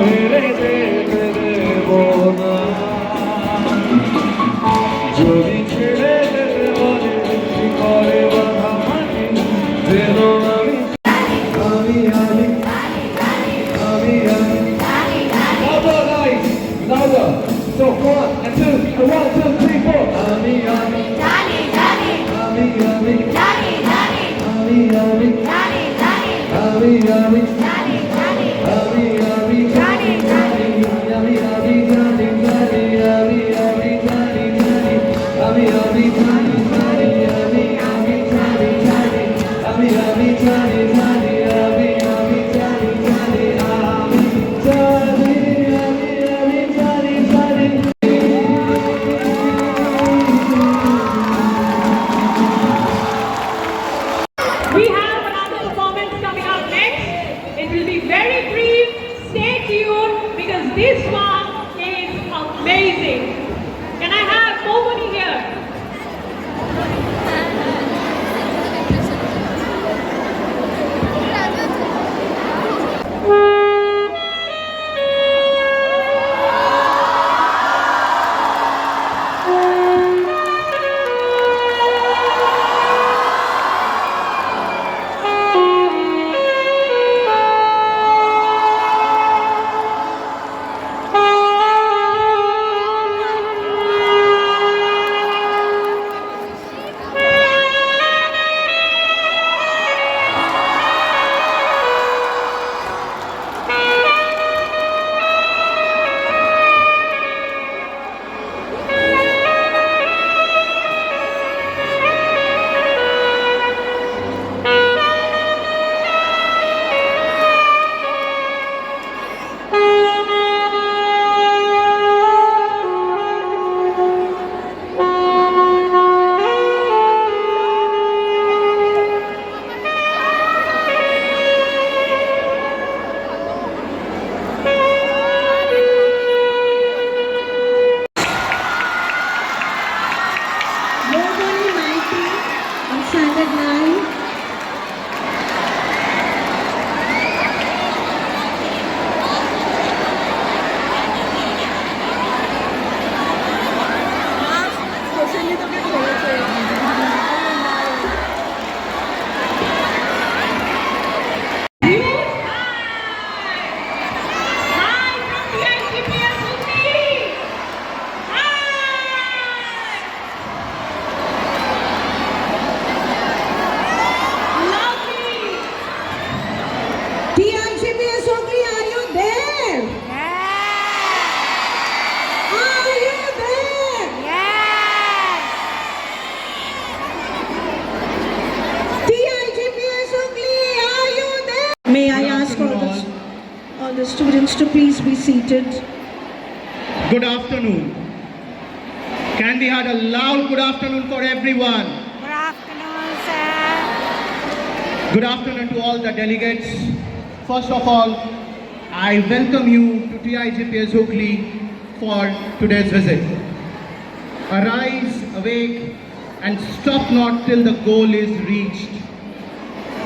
মেরে যেতে দেব না। যদি ছেড়ে যেতে বলে শিকড়ে বাঁধা মাটি যেন আমি আমি আমি আমি আমি louder guys louder so 1 and 2 and 1 2 3 4 আমি আমি জানি জানি আমি আমি জানি জানি আমি আমি জানি জানি আমি আমি জানি জানি আমি আমি জানি জানি আমি আমি জানি জানি আমি আমি জানি জানি আমি আমি জানি জানি আমি আমি জানি জানি আমি আমি জানি জানি আমি আমি জানি জানি আমি জানি আমি জানি জানি We have another performance coming up next. It will be very brief. Stay tuned because this one is amazing. Can I have Momoni here? Momoni Maiti on standard 9. Hi from the IGPS Hooghly. Hi. Lovely. TIGPS Hooghly, are you there? Are you there? TIGPS Hooghly, are you there? May I ask all the students to please be seated? Good afternoon. Can we have a loud good afternoon for everyone? Good afternoon, sir. Good afternoon to all the delegates. First of all, I welcome you to TIGPS Hooghly for today's visit. Arise, awake, and stop not till the goal is reached.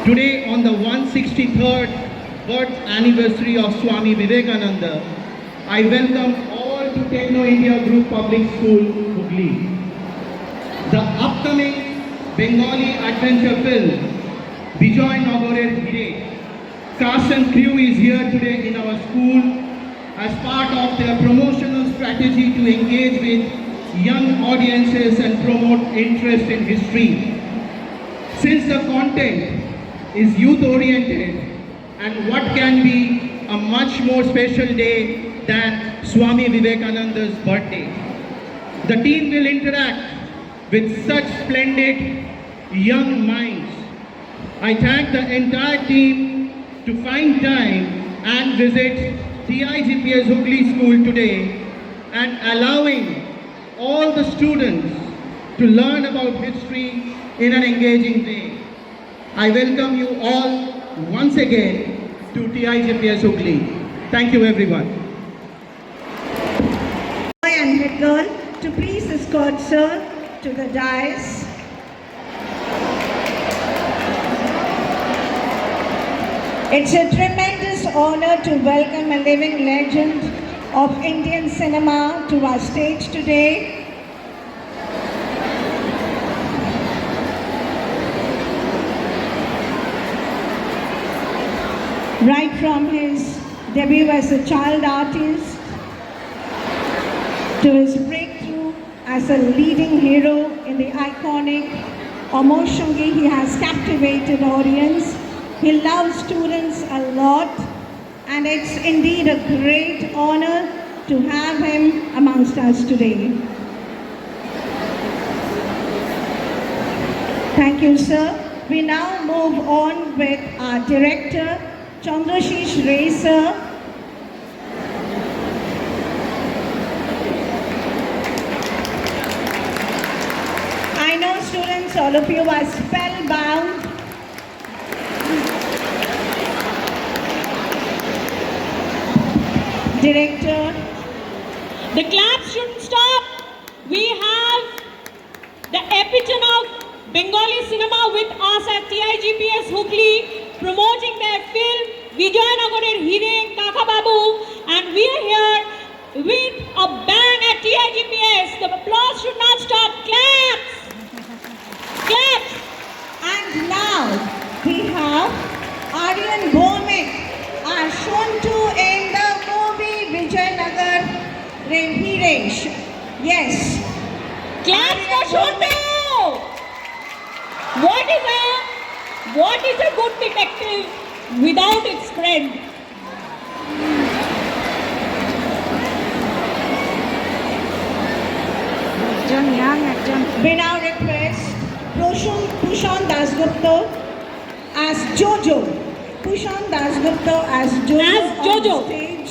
Today, on the 163rd birth anniversary of Swami Vivekananda, I welcome all to Techno India Group Public School, Hooghly. The upcoming Bengali adventure film, Bijoy Nagorer Hire, cast and crew is here today in our school as part of their promotional strategy to engage with young audiences and promote interest in history. Since the content is youth-oriented, and what can be a much more special day than Swami Vivekananda's birthday? The team will interact with such splendid young minds. I thank the entire team to find time and visit TIGPS Hooghly School today and allowing all the students to learn about history in an engaging way. I welcome you all once again to TIGPS Hooghly. Thank you everyone. Boy and head girl to please escort sir to the dais. It's a tremendous honored to welcome a living legend of Indian cinema to our stage today. Right from his debut as a child artist to his breakthrough as a leading hero in the iconic Omoshungi, he has captivated audience. He loves students a lot, and it's indeed a great honor to have him amongst us today. Thank you, sir. We now move on with our director, Chandrashish Ray, sir. I know students, all of you are spellbound. Director. The claps shouldn't stop. We have the epitome of Bengali cinema with us at TIGPS Hooghly, promoting their film Vijayanagar Hire Kaka Babu, and we are here with a bang at TIGPS. The applause should not stop. Claps! Claps! And now we have Aryan Bhomik, are shown to in the movie Vijayanagar Hiresh. Yes. Claps for Shontu! What is a good detective without its friend? We now request Pushan Dasgupta as Jojo. Pushan Dasgupta as Jojo. As Jojo. On stage.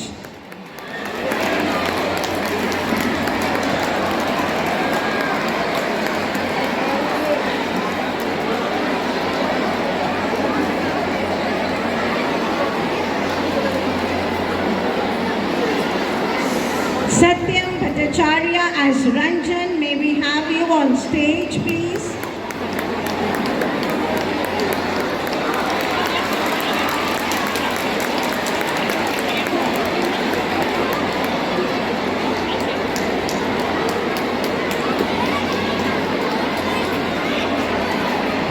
Satyam Bhattacharya as Ranjan. May we have you on stage, please?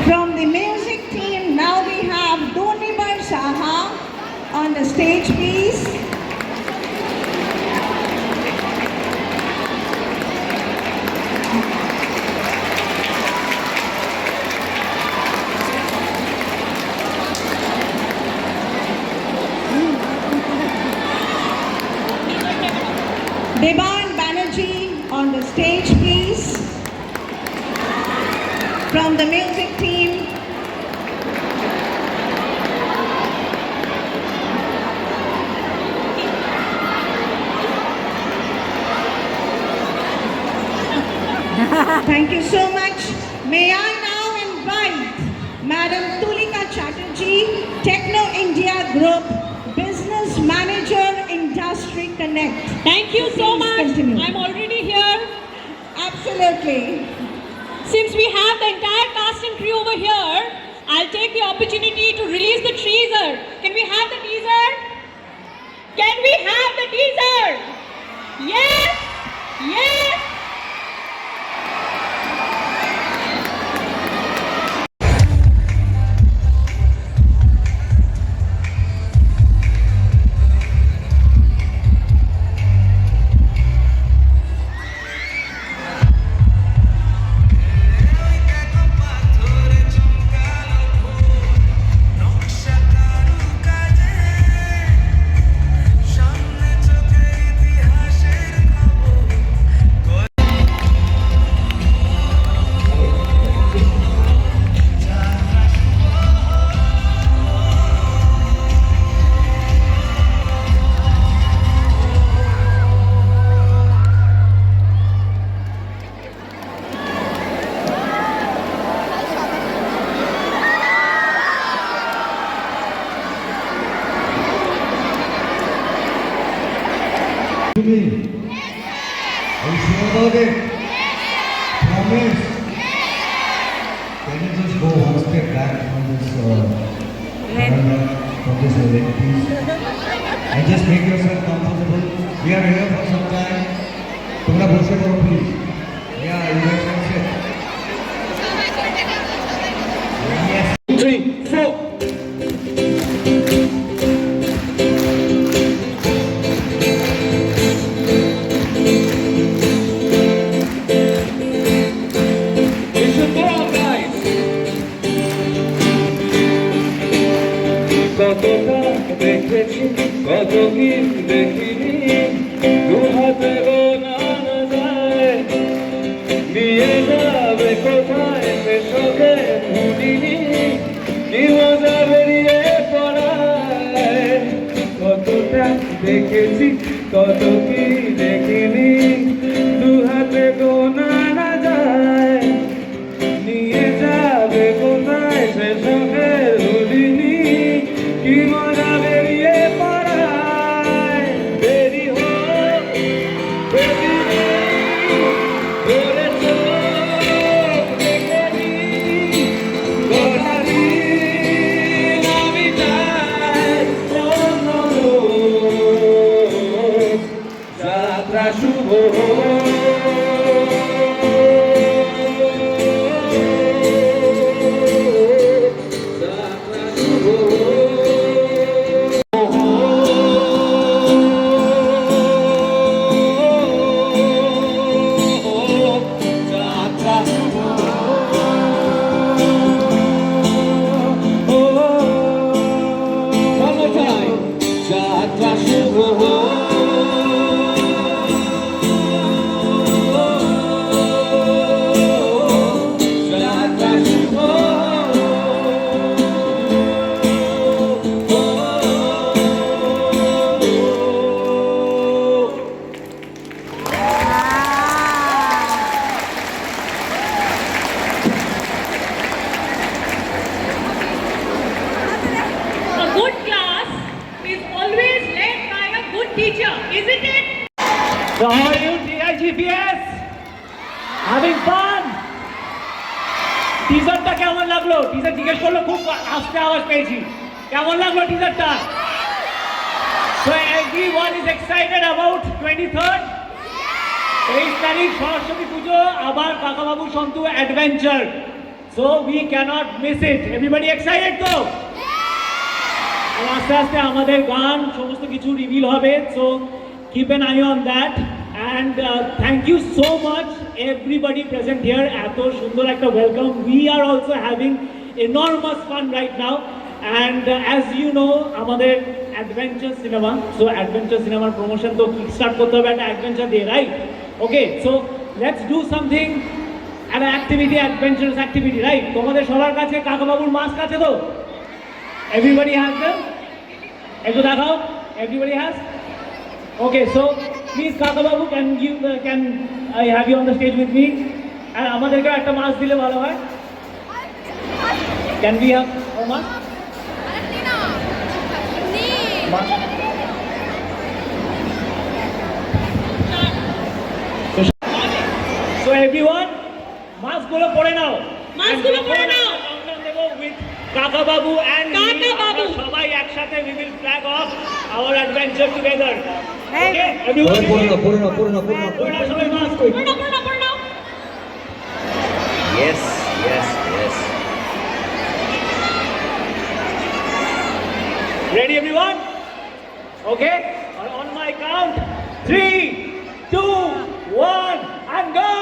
From the music team, now we have Donibar Saha on the stage, please. Deban Banerjee on the stage, please. From the music team, thank you so much. May I now invite Madam Tulika Chatterjee, Techno India Group, Business Manager, Industry Connect. Thank you so Please much. continue. I'm already here. Absolutely. Since we have the entire cast and crew over here, I'll take the opportunity to release the teaser. Can we have the teaser? Can we have the teaser? Yes! Yes! To me? Are you sure about it? Promise? Can you just go one step back from this? from this event, please. And just make yourself comfortable. We are here for some time. Tumra boshe karo, please. Yeah, you guys can sit. Yes. 3, 4. কতটা দেখেছি কত কি দেখিনি দু হাতে গোনানো যায় নিয়ে যাবে কোথায় সে শোকে ভুলিনি কি মজা বেরিয়ে পড়ায় কতটা দেখেছি কত কি দেখিনি দু হাতে গোনানো যায় নিয়ে যাবে কোথায় সে শোকে ভুলিনি কি মজা বেরিয়ে পড়ায় দেরি হোক দেরি করে চোখ দেখেনি গোলারি আমি চাই যাত্রা শুভ A good class is always led by a good teacher, isn't it? So how are you, TIGPS? Having fun? টিজারটা কেমন লাগলো? টিজার জিজ্ঞেস করলো, খুব আস্তে আওয়াজ পেয়েছি। কেমন লাগলো টিজারটা? So everyone is excited about 23rd? 23 তারিখ সরস্বতী পুজো, আবার Kakababu Santu adventure. So we cannot miss it. Everybody excited তো? আস্তে আস্তে আমাদের গান সমস্ত কিছু রিভিল হবে, so keep an eye on that and thank you so much everybody present here. এত সুন্দর একটা welcome. We are also having enormous fun right now and as you know আমাদের অ্যাডভেঞ্চার সিনেমা, সো অ্যাডভেঞ্চার সিনেমার promotion তো kick start করতে হবে একটা adventure দিয়ে, right? Okay, so let's do something, একটা অ্যাক্টিভিটি, অ্যাডভেঞ্চারাস অ্যাক্টিভিটি, রাইট? তোমাদের সবার কাছে কাকাবাবুর মাস্ক আছে তো? Everybody has them? Ekto dekhao. Everybody has? Okay, so please Kaka Babu, can I have you on the stage with me? And amaderke ekta mask dile bhalo hoy. Can we have a mask? Mask. So everyone, mask gulo pore nao. Mask gulo pore nao. With Kaka Babu and Kaka Babu. সবাই একসাথে we will flag off our adventure together. Okay, everyone. পড়ে নাও সবাই mask Purna. Yes. Ready everyone? Okay, on my count 3, 2, 1 and go.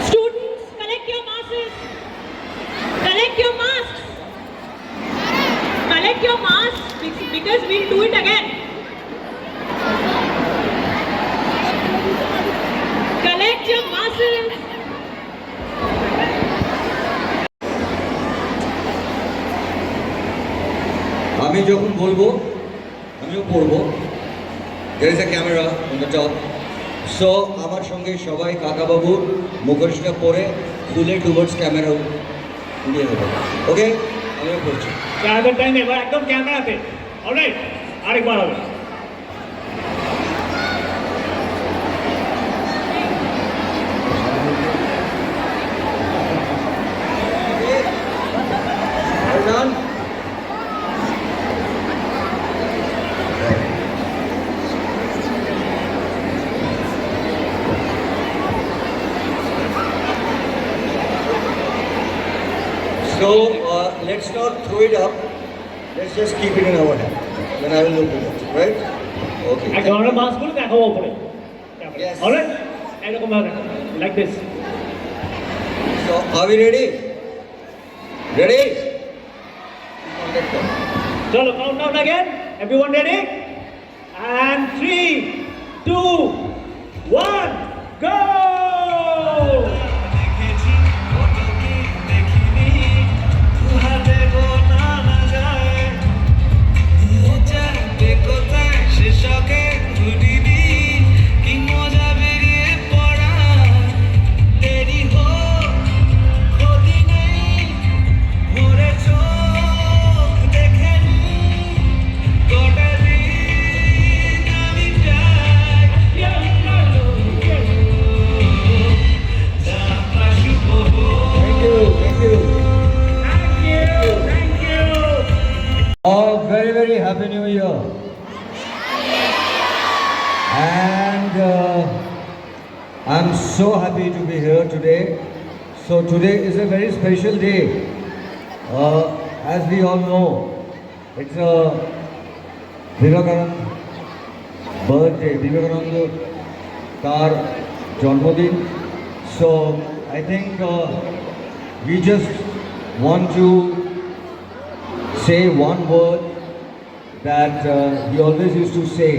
Students, collect your masks. Collect your masks. Collect your masks because we'll do it again. Collect your masks. আমি যখন বলবো আমিও পড়বো। There is a camera on the top. So আমার সঙ্গে সবাই কাকাবাবুর মুখোশটা পরে খুলে টুয়ার্ডস ক্যামেরা নিয়ে নেবো। ওকে, আমিও পড়ছি। আদার টাইম এবার একদম ক্যামেরাতে, অলরাইট, আরেকবার হবে। Well done. So let's not throw it up. Let's just keep it in our hand. Then I will look at it, right? Okay. একদম আমরা মাস্কগুলো দেখাবো উপরে, Yes. অলরাইট, এরকম ভাবে like this. So are we ready? Ready? চলো countdown again, everyone ready, and 3 2 1 go। Thank you. Thank you. Oh, very, very happy New Year. And I'm so happy to be here today. So today is a very special day. As we all know, it's a Vivekananda birthday, Vivekananda Tar Janmadin. So I think we just want to say one word that he always used to say,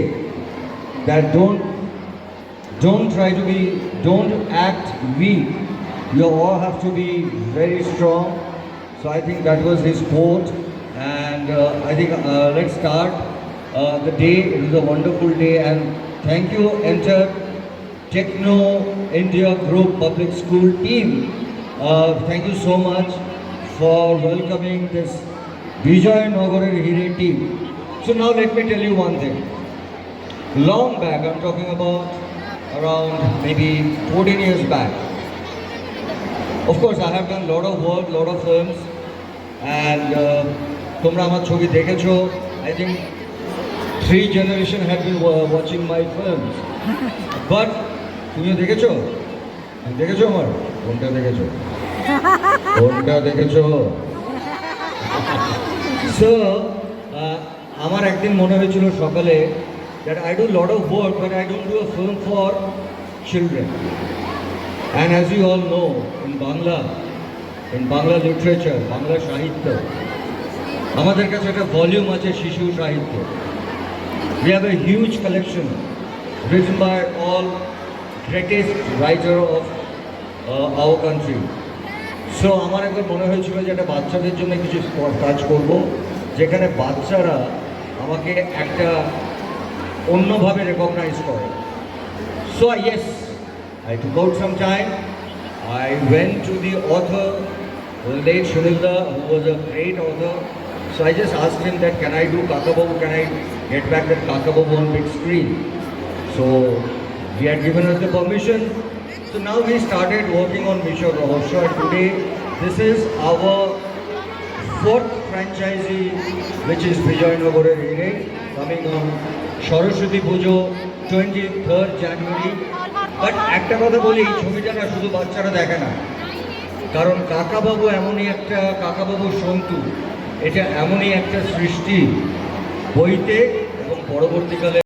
that don't try to be, don't act weak. You all have to be very strong. So I think that was his quote, and I think let's start the day. It is a wonderful day, and thank you entire Techno India Group Public School team. Thank you so much for welcoming this Vijay Nagar Hire team. So now let me tell you one thing. Long back, I'm talking about around maybe 14 years back. Of course, I have done a lot of work, lot of films, and তোমরা আমার ছবি দেখেছো. I think 3 generations have been watching my films. But তুমিও দেখেছো? দেখেছো আমার? কোনটা দেখেছো? কোনটা দেখেছো? So, আমার একদিন মনে হয়েছিল সকালে that I do a lot of work but I don't do a film for children. And as you all know, in Bangla literature, Bangla Sahitya, আমাদের কাছে একটা ভলিউম আছে শিশু সাহিত্য. We have a huge collection written by all greatest writer of our country. So আমার একবার মনে হয়েছিল যে একটা বাচ্চাদের জন্য কিছু কাজ করব, যেখানে বাচ্চারা আমাকে একটা অন্যভাবে রেকগনাইজ করে. So yes, I took out some time. I went to the author, the late Sunilda, who was a great author. So I just asked him that can I do Kakababu, can I get back that Kakababu on big screen? So he had given us the permission. So now we started working on Mishra Rahasya, and today this is our 4th franchisee, which is Vijay Nagar Hire, coming on Saraswati Pujo 23rd January. But একটা কথা বলি, এই ছবিটা না শুধু বাচ্চারা দেখে না, কারণ কাকাবাবু এমনই একটা, কাকাবাবু সন্তু এটা এমনই একটা সৃষ্টি বইতে এবং পরবর্তীকালে